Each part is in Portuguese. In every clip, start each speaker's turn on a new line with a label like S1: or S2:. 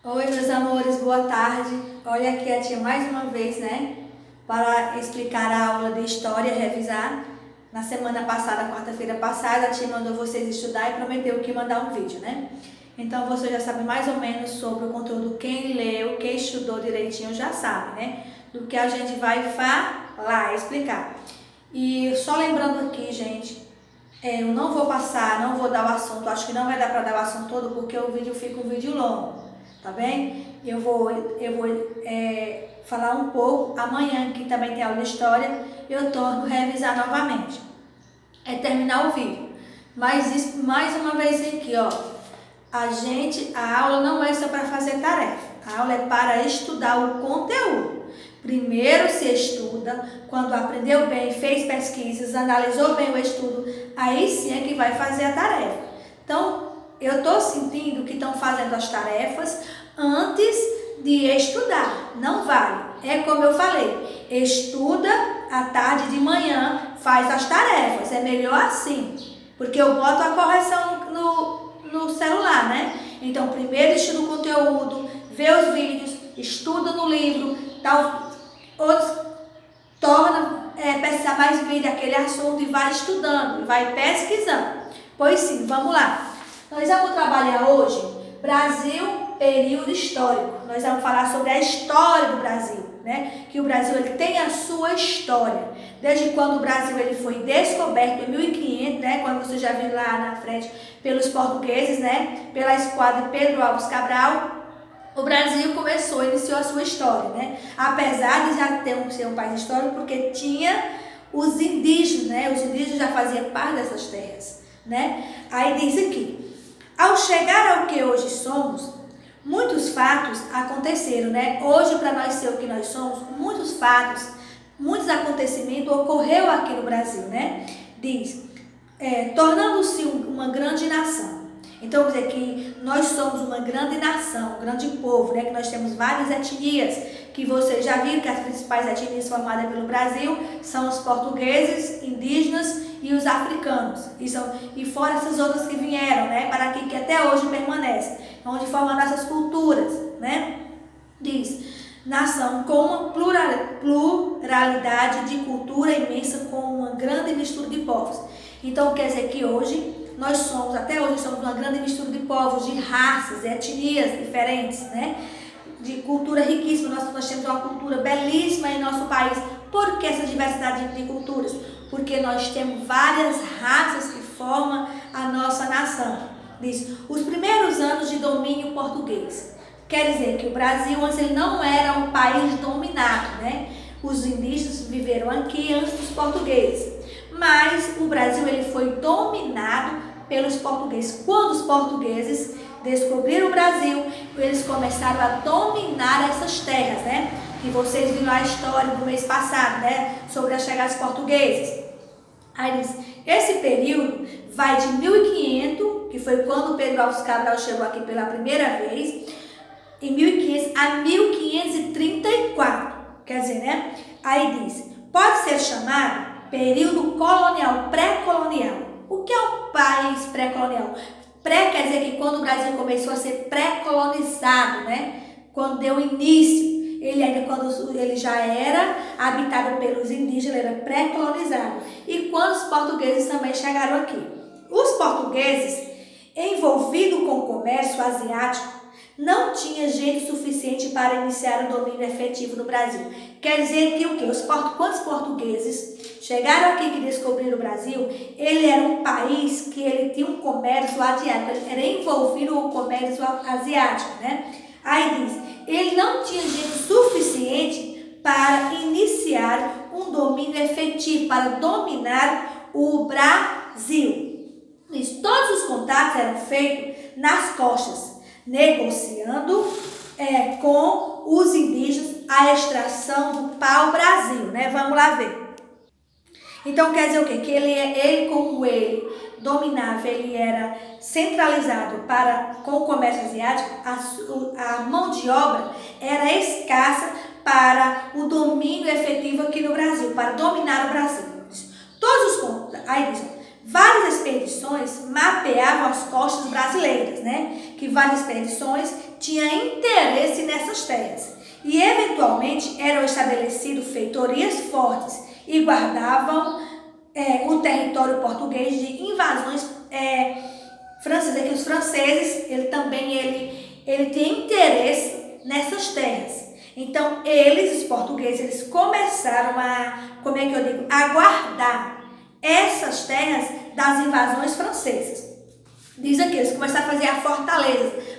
S1: Oi, meus amores, boa tarde. Olha aqui a tia mais uma vez, né? Para explicar a aula de história, revisar. Na semana passada, quarta-feira passada, a tia mandou vocês estudar e prometeu que ia mandar um vídeo, né? Então você já sabe mais ou menos sobre o conteúdo. Quem leu, quem estudou direitinho já sabe, né? Do que a gente vai falar, explicar. E só lembrando aqui, gente, eu não vou passar, não vou dar o assunto, acho que não vai dar para dar o assunto todo porque o vídeo fica um vídeo longo, tá bem? Eu vou falar um pouco, amanhã que também tem aula de história, eu torno revisar novamente, terminar o vídeo. Mas isso, mais uma vez aqui, ó, a aula não é só para fazer tarefa, a aula é para estudar o conteúdo. Primeiro se estuda, quando aprendeu bem, fez pesquisas, analisou bem o estudo, aí sim é que vai fazer a tarefa. Então, eu estou sentindo que estão fazendo as tarefas antes de estudar. Não vale. É como eu falei, estuda à tarde de manhã, faz as tarefas. É melhor assim, porque eu boto a correção no celular, né? Então, primeiro estuda o conteúdo, vê os vídeos, estuda no livro, tal. Outros torna precisar mais vir daquele assunto e vai estudando, vai pesquisando. Pois sim, vamos lá. Nós vamos trabalhar hoje Brasil, período histórico. Nós vamos falar sobre a história do Brasil, né? Que o Brasil ele tem a sua história. Desde quando o Brasil ele foi descoberto em 1500, né? Quando você já viu lá na frente pelos portugueses, né? Pela esquadra de Pedro Álvares Cabral. O Brasil iniciou a sua história, né? Apesar de já ser um país histórico, porque tinha os indígenas, né? Os indígenas já faziam parte dessas terras, né? Aí diz aqui, ao chegar ao que hoje somos, muitos fatos aconteceram, né? Hoje, para nós ser o que nós somos, muitos fatos, muitos acontecimentos ocorreu aqui no Brasil, né? Diz, tornando-se uma grande nação. Então, quer dizer que nós somos uma grande nação, um grande povo, né? Que nós temos várias etnias, que vocês já viram que as principais etnias formadas pelo Brasil são os portugueses, indígenas e os africanos. E fora essas outras que vieram, né? Para aqui, que até hoje permanecem, onde formam nossas culturas, né? Diz, nação com uma pluralidade de cultura imensa, com uma grande mistura de povos. Então, quer dizer que hoje até hoje somos uma grande mistura de povos, de raças, de etnias diferentes, né? De cultura riquíssima. Nós temos uma cultura belíssima em nosso país. Por que essa diversidade de culturas? Porque nós temos várias raças que formam a nossa nação. Diz, os primeiros anos de domínio português. Quer dizer que o Brasil antes ele não era um país dominado, né? Os indígenas viveram aqui antes dos portugueses. Mas o Brasil ele foi dominado pelos portugueses. Quando os portugueses descobriram o Brasil, eles começaram a dominar essas terras, né? Que vocês viram a história do mês passado, né? Sobre a chegada dos portugueses. Aí diz, esse período vai de 1500, que foi quando Pedro Álvares Cabral chegou aqui pela primeira vez, em 1500 a 1534. Quer dizer, né? Aí diz, pode ser chamado período colonial, pré-colonial. O que é um país pré-colonial? Pré quer dizer que quando o Brasil começou a ser pré-colonizado, né? Quando deu início, quando ele já era habitado pelos indígenas, ele era pré-colonizado. E quando os portugueses também chegaram aqui. Os portugueses, envolvidos com o comércio asiático, não tinha gente suficiente para iniciar o domínio efetivo no Brasil. Quer dizer que o quê? Quando os portugueses chegaram aqui que descobriram o Brasil, ele era um país que ele tinha um comércio asiático, ele era envolvido com o comércio asiático, né? Aí diz, ele não tinha gente suficiente para iniciar um domínio efetivo, para dominar o Brasil. Diz, todos os contatos eram feitos nas costas, negociando com os indígenas a extração do pau-brasil, né? Vamos lá ver. Então, quer dizer o quê? Que ele como ele dominava, ele era centralizado com o comércio asiático, a mão de obra era escassa para o domínio efetivo aqui no Brasil, para dominar o Brasil. Aí diz, várias expedições mapeavam as costas brasileiras, né? Que várias expedições tinham interesse interesse nessas terras e, eventualmente, eram estabelecidas feitorias fortes e guardavam o território português de invasões francesas, que os franceses, ele tem interesse nessas terras. Então, os portugueses, eles começaram a guardar essas terras das invasões francesas. Diz aqui, eles começaram a fazer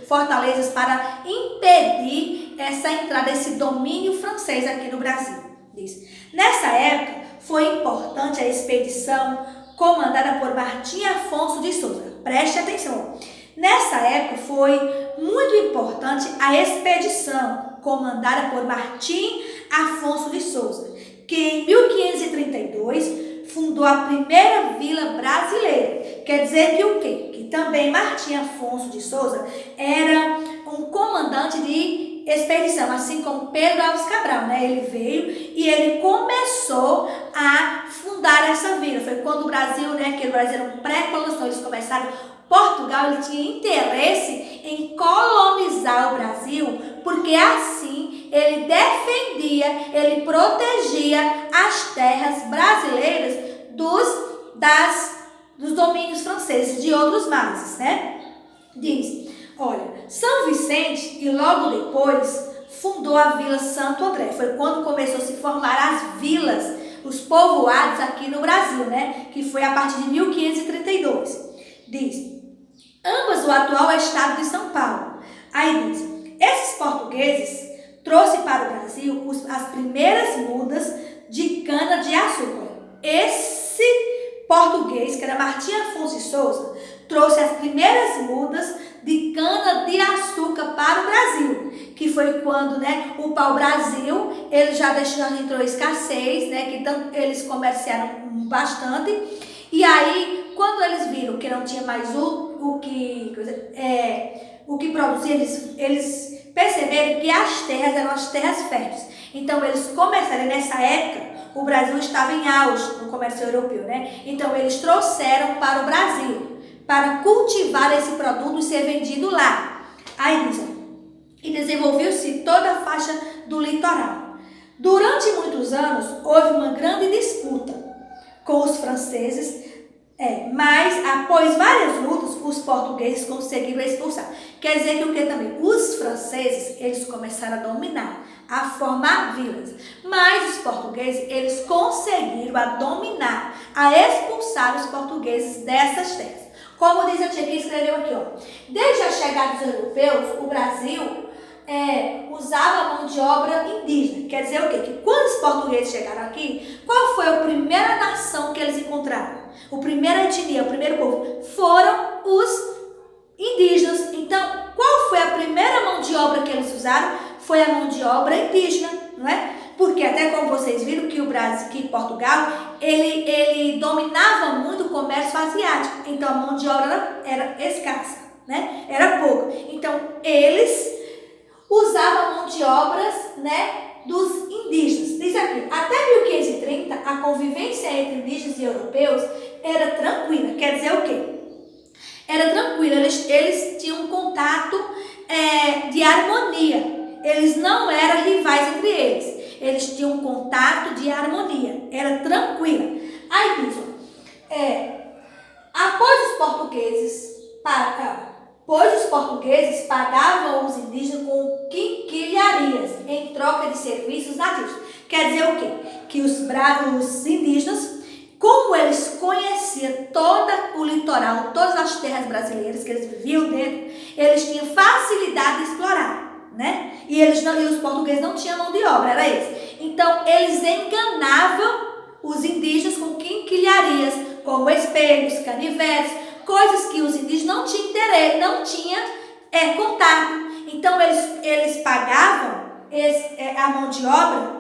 S1: fortalezas para impedir essa entrada, esse domínio francês aqui no Brasil. Diz. Nessa época, foi importante a expedição comandada por Martim Afonso de Souza. Preste atenção. Nessa época, foi muito importante a expedição comandada por Martim Afonso de Souza, que em 1532 fundou a primeira vila brasileira. Quer dizer que o quê? Que também Martim Afonso de Souza era um comandante de expedição, assim como Pedro Álvares Cabral, né? Ele veio e ele começou a fundar essa vila. Foi quando o Brasil, né? Que o Brasil era um pré-colonização, eles começaram. Portugal, ele tinha interesse em colonizar o Brasil, porque assim ele defendia, ele protegia as terras brasileiras dos domínios franceses, de outros mares, né? Diz, olha, São Vicente e logo depois fundou a Vila Santo André. Foi quando começou a se formar as vilas, os povoados aqui no Brasil, né? Que foi a partir de 1532. Diz, ambas o atual estado de São Paulo. Aí diz, esses portugueses trouxeram para o Brasil as primeiras mudas de cana-de-açúcar. Esse português, que era Martim Afonso de Souza, trouxe as primeiras mudas de cana-de-açúcar para o Brasil, que foi quando, né, o pau-brasil, ele já entrou em escassez, né, que eles comerciaram bastante, e aí, quando eles viram que não tinha mais o que produzir, eles perceberam que as terras eram as terras férteis. Então, eles começaram, nessa época, o Brasil estava em auge no comércio europeu, né? Então, eles trouxeram para o Brasil, para cultivar esse produto e ser vendido lá. Aí diz, e desenvolveu-se toda a faixa do litoral. Durante muitos anos, houve uma grande disputa com os franceses, mas após várias lutas, os portugueses conseguiram expulsar. Quer dizer que o que também? Os franceses, eles começaram a dominar, a formar vilas. Mas os portugueses, eles conseguiram a dominar, a expulsar os portugueses dessas terras. Como diz a tia que escreveu aqui, ó. Desde a chegada dos europeus, o Brasil usava mão de obra indígena. Quer dizer o quê? Que quando os portugueses chegaram aqui, qual foi a primeira nação que eles encontraram? A primeira etnia, o primeiro povo, foram os indígenas. Então, qual foi a primeira mão de obra que eles usaram? Foi a mão de obra indígena, não é? Porque até como vocês viram que o Brasil, que Portugal, ele dominava muito o comércio asiático. Então, a mão de obra era escassa, né? Era pouco. Então, eles usavam a mão de obras, né, dos indígenas. Diz aqui, até 1530, a convivência entre indígenas e europeus era tranquila. Quer dizer o quê? Era tranquila, eles tinham um contato de harmonia. Eles não eram rivais entre eles. Eles tinham um contato de harmonia. Era tranquila. Aí diz, após os portugueses, pois os portugueses pagavam os indígenas com quinquilharias em troca de serviços nativos. Quer dizer o quê? Que os indígenas, como eles conheciam todo o litoral, todas as terras brasileiras que eles viviam dentro, eles tinham facilidade de explorar, né? E os portugueses não tinham mão de obra, era eles. Então, eles enganavam os indígenas com quinquilharias, como espelhos, canivetes, coisas que os indígenas não tinham interesse, não tinham contato. Então, eles pagavam a mão de obra.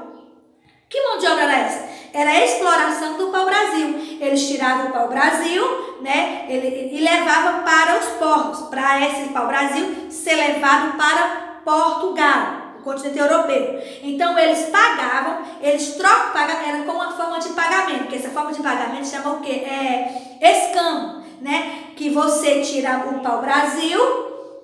S1: Que mão de obra era essa? Era a exploração do pau-brasil. Eles tiravam o pau-brasil, né, e levavam para os portos, para esse pau-brasil ser levado para Portugal, o continente europeu. Então, eles pagavam, era como uma forma de pagamento, que essa forma de pagamento chama o quê? Escambo, né? Que você tira o pau-brasil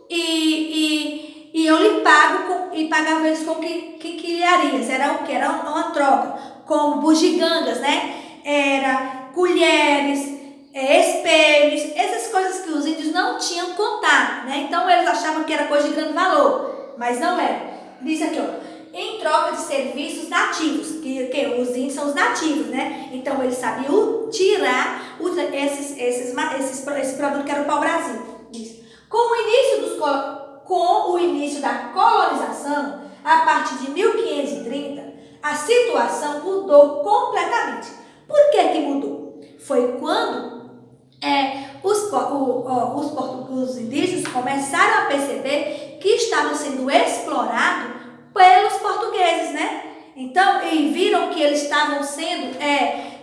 S1: e e eu lhe pago e pagava eles com quinquilharias. Era o que? Era uma troca, como bugigangas, né? Era colheres, espelhos, essas coisas que os índios não tinham contato, né? Então eles achavam que era coisa de grande valor, mas não era. Diz aqui, ó, em troca de serviços nativos, que os índios são os nativos, né? Então eles sabiam tirar esse produto que era o pau-brasil. Com o início da colonização, a partir de 1530, a situação mudou completamente. Por que mudou? Foi quando os indígenas começaram a perceber que estavam sendo explorados pelos portugueses, né? Então, e viram que eles estavam sendo,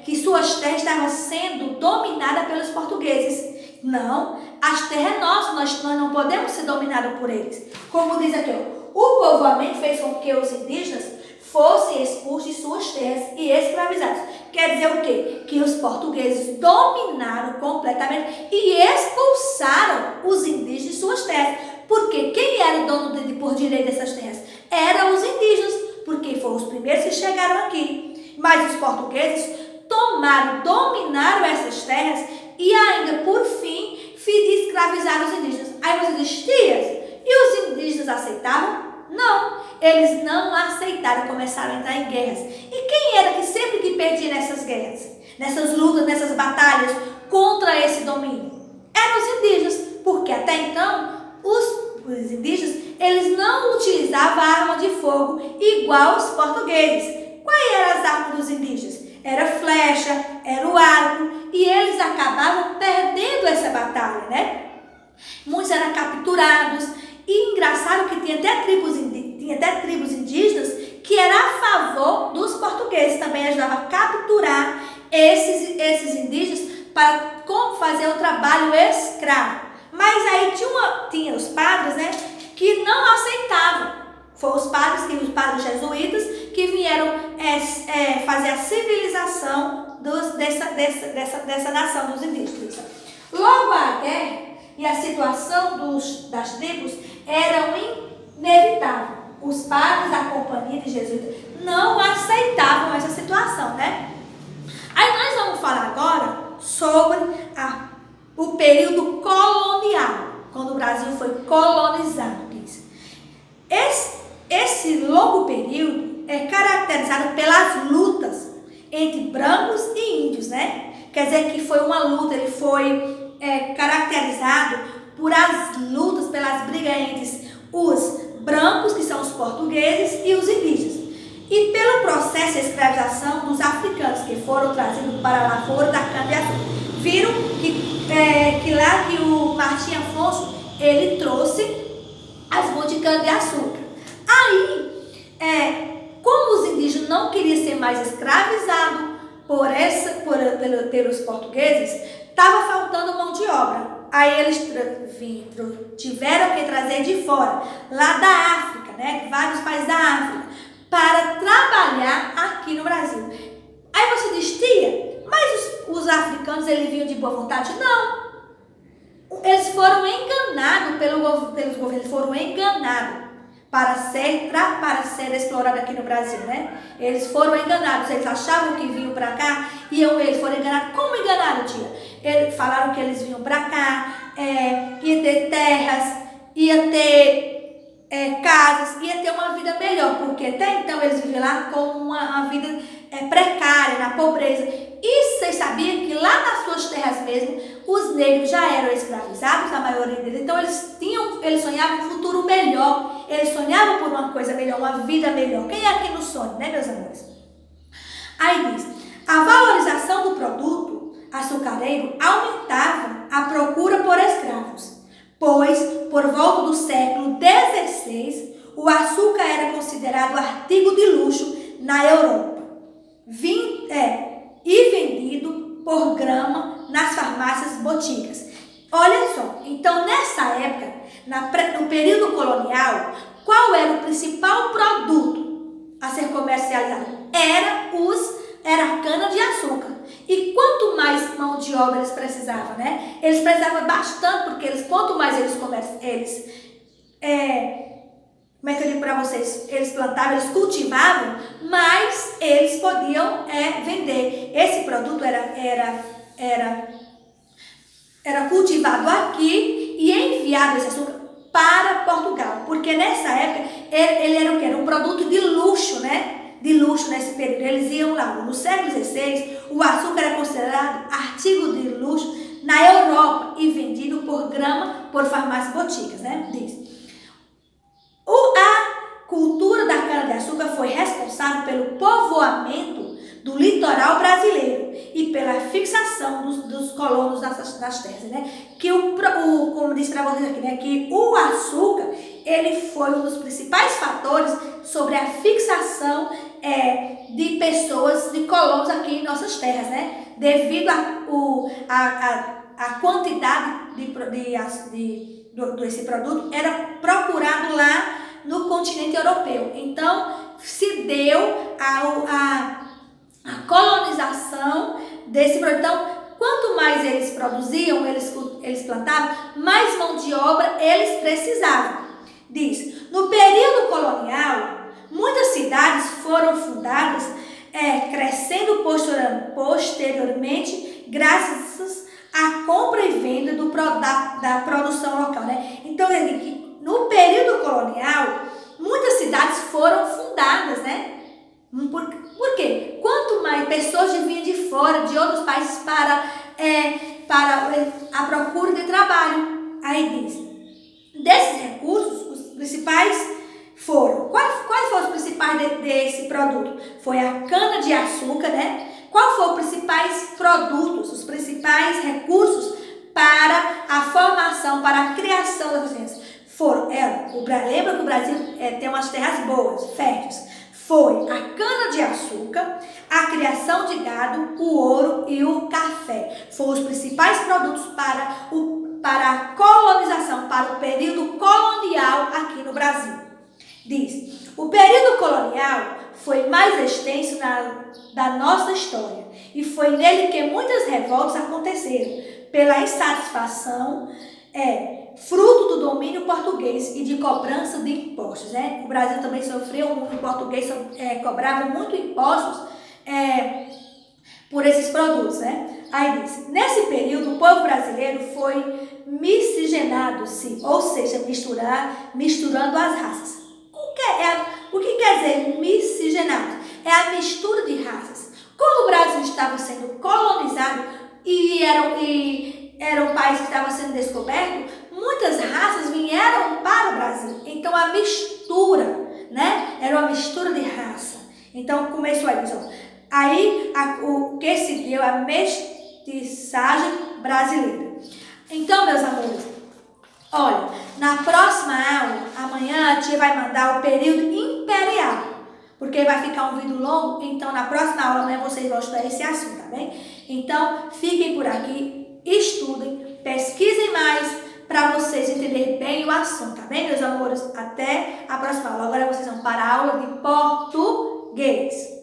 S1: que suas terras estavam sendo dominadas pelos portugueses. Não, as terras nossas, nós não podemos ser dominados por eles. Como diz aqui, ó, o povoamento fez com que os indígenas fossem expulsos de suas terras e escravizados. Quer dizer o quê? Que os portugueses dominaram completamente e expulsaram os indígenas de suas terras. Porque quem era o dono por direito dessas terras? Eram os indígenas, porque foram os primeiros que chegaram aqui. Mas os portugueses dominaram essas terras e ainda, por fim, escravizaram os indígenas. Aí você diz, tias, e os indígenas aceitavam? Não, eles não aceitaram, começaram a entrar em guerras. E quem era que sempre que perdia nessas guerras, nessas lutas, nessas batalhas contra esse domínio? Eram os indígenas, porque até então os indígenas, eles não utilizavam arma de fogo igual os portugueses. Quais eram as armas dos indígenas? Era flecha, era o arco, e eles acabavam perdendo essa batalha, né? Muitos eram capturados, e engraçado que tinha até tribos indígenas que eram a favor dos portugueses, também ajudavam a capturar esses indígenas para fazer o trabalho escravo. Mas aí tinha os padres, né, que não aceitavam. Foram os padres jesuítas que vieram fazer a civilização dessa nação dos indígenas. Logo a guerra e a situação das tribos eram inevitáveis. Os padres da Companhia de Jesus não aceitavam essa situação, né? Aí nós vamos falar agora sobre o período colonial, quando o Brasil foi colonizado. Esse longo período é caracterizado pelas lutas entre brancos e índios, né? Quer dizer que foi uma luta, ele foi caracterizado por as lutas, pelas brigas entre os brancos, que são os portugueses, e os indígenas. E pelo processo de escravização dos africanos, que foram trazidos para a lavoura da cana-de-açúcar. Viram que lá que o Martim Afonso, ele trouxe as montes de cana-de-açúcar. Aí, como os indígenas não queriam ser mais escravizados pelos portugueses, estava faltando mão de obra. Aí eles tiveram que trazer de fora, lá da África, né, vários países da África, para trabalhar aqui no Brasil. Aí você diz, tia, mas os africanos, eles vinham de boa vontade? Não. Eles foram enganados pelos governos, foram enganados para ser explorado aqui no Brasil, né? Eles foram enganados, eles achavam que vinham para cá, eles foram enganados. Como enganaram, tia? Eles falaram que eles vinham para cá, ia ter terras, ia ter casas, ia ter uma vida melhor, porque até então eles viviam lá com uma vida precária, na pobreza. E vocês sabiam que lá nas suas terras mesmo, os negros já eram escravizados, a maioria deles. Então eles sonhavam um futuro melhor, eles sonhavam por uma coisa melhor, uma vida melhor. Quem é que não sonha, né, meus amores? Aí diz, a valorização do produto açucareiro aumentava a procura por escravos, pois, por volta do século XVI, o açúcar era considerado artigo de luxo na Europa, e vendido por grama nas farmácias boticas. Olha só, então nessa época, no período colonial, qual era o principal produto a ser comercializado? Era a cana-de-açúcar. E quanto mais mão de obra eles precisavam, né? Eles precisavam bastante, porque quanto mais eles como é que eu digo para vocês? Eles plantavam, eles cultivavam, mas eles podiam vender. Esse produto era cultivado aqui e enviado esse açúcar para Portugal, porque nessa época ele era o quê? Era um produto de luxo, né? De luxo nesse período. Eles iam lá. No século XVI, o açúcar era considerado artigo de luxo na Europa e vendido por grama por farmácias e boticas, né? Diz. A cultura da cana-de-açúcar foi responsável pelo povoamento do litoral brasileiro e pela fixação dos colonos nas terras, né? Que como disse para vocês aqui, né? Que o açúcar, ele foi um dos principais fatores sobre a fixação de pessoas, de colonos aqui em nossas terras, né? Devido a quantidade desse produto era procurado lá no continente europeu. Então, se deu a colonização desse produto. Então, quanto mais eles produziam, eles plantavam, mais mão de obra eles precisavam. Diz, no período colonial, muitas cidades foram fundadas, crescendo posteriormente, graças à compra e venda da produção local, né? Então, no período colonial, muitas cidades foram fundadas, né? Por quê? Quanto mais pessoas vinham de fora, de outros países, para a procura de trabalho. Aí diz, desses recursos, os principais foram, quais foram os principais desse produto? Foi a cana-de-açúcar, né? Quais foram os principais produtos, os principais recursos para a formação, para a criação das ciências? Lembra que o Brasil tem umas terras boas, férteis. Foi a cana-de-açúcar, a criação de gado, o ouro e o café. Foram os principais produtos para a colonização, para o período colonial aqui no Brasil. Diz, o período colonial foi mais extenso da nossa história e foi nele que muitas revoltas aconteceram pela insatisfação fruto do domínio português e de cobrança de impostos, né? O Brasil também sofreu muito, o português cobrava muito impostos por esses produtos, né? Aí diz, nesse período o povo brasileiro foi miscigenado-se, ou seja, misturando as raças. O que quer dizer miscigenado? É a mistura de raças. Como o Brasil estava sendo colonizado e era um país que estava sendo descoberto, muitas raças vieram para o Brasil. Então, a mistura, né? Era uma mistura de raça. Então, começou a dizer, aí o que se deu a mestiçagem brasileira. Então, meus amores, olha, na próxima aula, amanhã a tia vai mandar o período imperial, porque vai ficar um vídeo longo, então na próxima aula amanhã vocês vão estudar esse assunto, tá bem? Então, fiquem por aqui, estudem, pesquisem mais para vocês entenderem bem o assunto, tá bem, meus amores? Até a próxima aula. Agora vocês vão para a aula de português.